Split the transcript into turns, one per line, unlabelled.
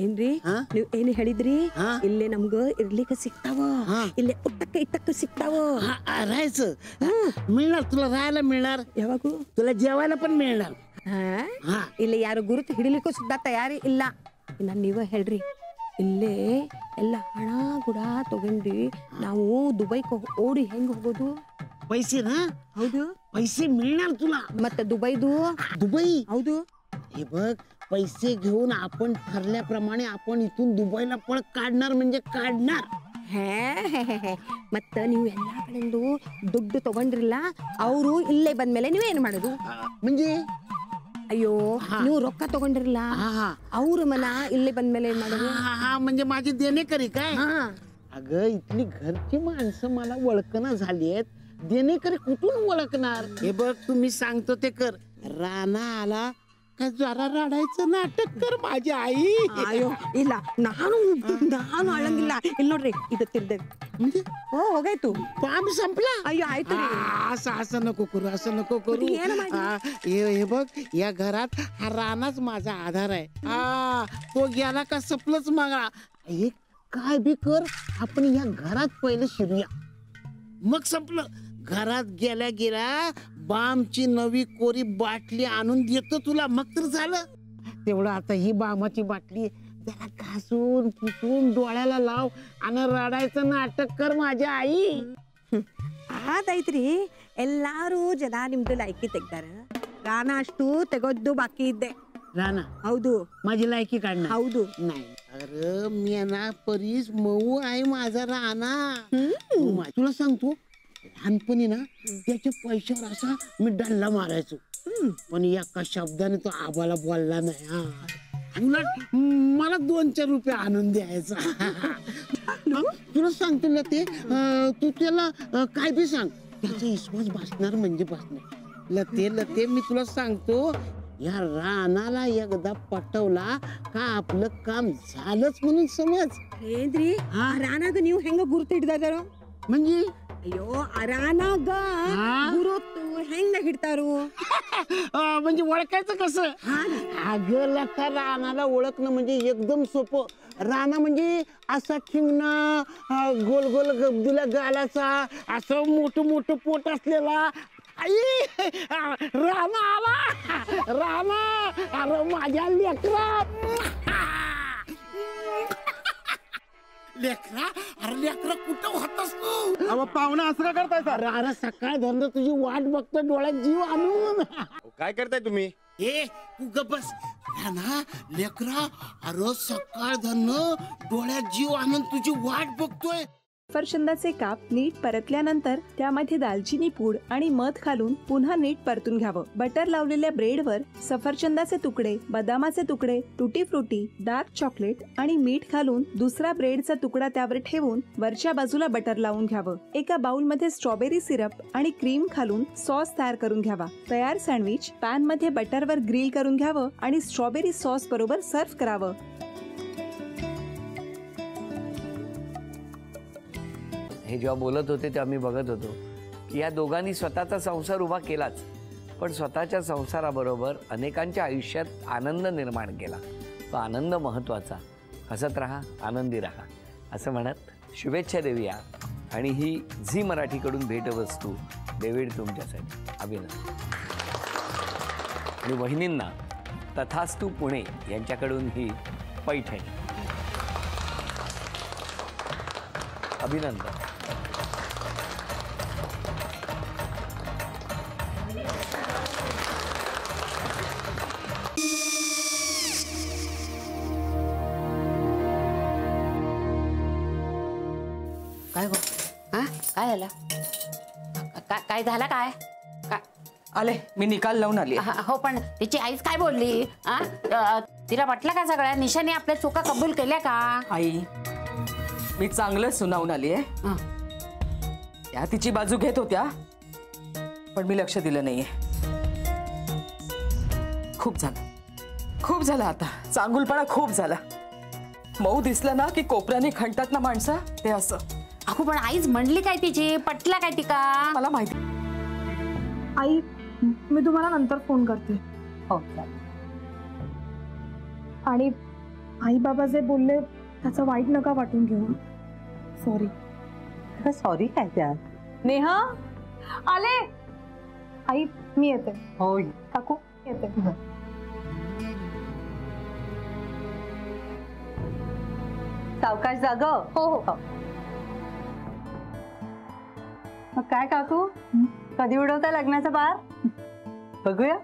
ಏನ್ರಿ ನೀವ್ ಏನ್ ಹೇಳಿದ್ರಿ ಇಲ್ಲೇ ನಮ್ಗ ಇರ್ಲಿಕ್ಕೆ ಸಿಗ್ತಾವ ಇಲ್ಲೇ ಊಟಕ್ಕೆ ಇಟ್ಟಕ್ಕೆ ಸಿಗ್ತಾವ
राहायचं मिळणार तुला राहायला मिळणार
ಯಾವಾಗೂ
तुला जेवायला पण मिळणार
ಇಲ್ಲಿ ಯಾರು ಗುರುತು ಹಿಡಿಲಿಕ್ಕೂ ಸುದ್ದ ತಯಾರಿ ಇಲ್ಲ ಇನ್ನ ನೀವ ಹೇಳ್ರಿ ಇಲ್ಲೇ ಎಲ್ಲ ಹಣ ಕೂಡ ತಗೊಂಡು ನಾವು ದುಬೈಗೆ ಓಡಿ ಹೆಂಗ್ ಹೋಗೋದು
पैसे ना
ಹೌದು
पैसे मिळणार तुला
ಮತ್ತೆ ದುಬೈದು
दुबई
ಹೌದು
हे बघ पैसे घेऊन आपण ठरल्याप्रमाणे आपण इथून दुबईला पळ काढणार म्हणजे काढणार
ಮತ್ತ ನೀವು ಎಲ್ಲಾ ಕಡೆಂದು ದುಡ್ಡು ತಗೊಂಡ್ರಿಲ್ಲ ಅವರು ಇಲ್ಲೇ ಬಂದ್ಮೇಲೆ ನೀವೇನ್ ಮಾಡೋದು
म्हणजे
ಅಯ್ಯೋ ನೀವು ರೊಕ್ಕ ತಗೊಂಡ್ರಿಲ್ಲ ಅವ್ರ ಮನ ಇಲ್ಲೇ ಬಂದ್ಮೇಲೆ ಏನ್ ಮಾಡೋದು
म्हणजे माझी देणेकरी काय अगं इथली घरची माणसं मला ओळखणं झालीत देणेकरी कुठून ओळखणार हे बघ तुम्ही सांगतो ते कर राणा आला का जरा रडायचं नाटक कर माझी आई
ಅಯ್ಯೋ ಇಲ್ಲ ನಾನು ಅಳಂಗಿಲ್ಲ ಇಲ್ಲಿ ನೋಡ್ರಿ ಇದು ತಿರ್ದೆ
म्हणजे
ಹೋಗಾಯ್ತು
पाप संपला
ಅಯ್ಯೋ आयತು
असं असं नको करू असं नको करू हे बघ या घरात हा राणाच माझा आधार आहे तो गेला का सपलंच मागा हे काय बी कर आपण या घरात पहिलं शिरूया मग संपलं घरात गेल्या गेल्या बामची नवी कोरी बाटली आणून देतो तुला मग तर झालं तेवढं आता ही बामाची बाटली जरा घासून पुसून डोळ्याला लाव आणि रडायचं नाटक कर माझी आई
ಆದೈತ್ರಿ ಎಲ್ಲಾರು ಜನ ನಿಮ್ದು ಲೈಕಿ ತೆಗ್ದಾರ ರಾಣ ಅಷ್ಟು ತೆಗೋದ್ದು ಬಾಕಿ ಇದ್ದೆ
राणा
ಹೌದು
माझी लायकी काढणार
ಹೌದು
नाही अरे मी ना परीस मऊ आहे माझा राणा तुला सांगतो लहानपणी ना त्याच्या पैशावर असा मी डल्ला मारायचो पण एका शब्दाने तो आबाला बोलला नाही उलट मला 2-4 रुपये आणून द्यायचा तुला सांगतो ना ते तू त्याला काय बी सांग त्याचा विश्वास बसणार म्हणजे बसणार लते मी तुला सांगतो या राणाला एकदा पटवला का आपलं काम झालंच म्हणून समज
ಏನ್ರಿ ರಾಣಾಗ ನೀವು ಹೆಂಗ ಗುರುತು ಹಿಡ್ದಾರ
म्हणजे
ಅಯ್ಯೋ ರಾಣಾಗ ಗುರುತು ಹೆಂಗ ಹಿಡ್ತಾರು
म्हणजे ओळखायचं कसं अगं लता राणाला ओळखणं म्हणजे एकदम सोपं राणा म्हणजे असा ठिंगणं गोल गोल गब्दीला गालाचा असं मोठं मोठं पोट असलेला आई राणा आला राणा अरे माझ्या लेकरा लेकरा अरे लेकरा कुठं होतास तू
अहो पाहुणा असं का करताय सर
अरे सकाळ धंदा तुझी वाट बघतो डोळ्यात जीव आणून
काय करताय तुम्ही
ए तू गप बस ना लेकरा अरे सकाळ धन डोळ्यात जीव आणून तुझी वाट बघतोय
सफरचंदाचे काप नीट परतल्यानंतर त्यामध्ये दालचिनी पूड आणि मध घालून पुन्हा नीट परतून घ्यावं. बटर लावलेल्या ब्रेडवर सफरचंदाचे तुकडे, बदामाचे तुकडे, टुटी फ्रुटी, डार्क चॉकलेट आणि मीठ घालून दुसरा ब्रेडचा तुकडा त्यावर ठेवून वरच्या बाजूला बटर लावून घ्यावं. एका बाउलमध्ये स्ट्रॉबेरी सिरप आणि क्रीम घालून सॉस तयार करून घ्यावा. तयार सँडविच पॅन मध्ये बटरवर ग्रिल करून घ्यावं आणि स्ट्रॉबेरी सॉस बरोबर सर्व्ह करावं.
हे जेव्हा बोलत होते तेव्हा मी बघत होतो की या दोघांनी स्वतःचा संसार उभा केलाच, पण स्वतःच्या संसाराबरोबर अनेकांच्या आयुष्यात आनंद निर्माण केला. तो आनंद महत्त्वाचा. हसत राहा, आनंदी राहा असं म्हणत शुभेच्छा देऊया. आणि ही झी मराठीकडून भेटवस्तू डेव्हिड तुमच्यासाठी. अभिनंदन. आणि वहिनींना तथास्तू पुणे यांच्याकडून ही पैठणी. अभिनंदन.
काय काय झालं? काय झालं? काय
आले मी निकाल लावून आली.
हो पण तिची आईच काय बोलली? तिला वाटलं का सगळ्या निशाने आपल्या चुका कबूल केल्या का?
आई मी चांगलं सुनावून आली आहे. त्या तिची बाजू घेत होत्या पण मी लक्ष दिलं नाहीये. खूप झालं आता. चांगुलपणा खूप झाला. मऊ दिसलं ना की कोपऱ्याने खणतात ना माणसं, ते असं.
अहो पण आईच म्हणली काय तिची? पटला काय तिका?
मला माहिती.
आई मी तुम्हाला नंतर फोन करते.
हो.
आणि आई बाबा जे बोलले त्याचं वाईट नका वाटून घेऊ. सॉरी.
सॉरी काय त्यात?
नेहा आले. आई मी येते.
होय
काकू येते.
सावकाश जाग.
हो हो.
मग काय काकू, कधी उडवता लग्नाचा बार? बघूया.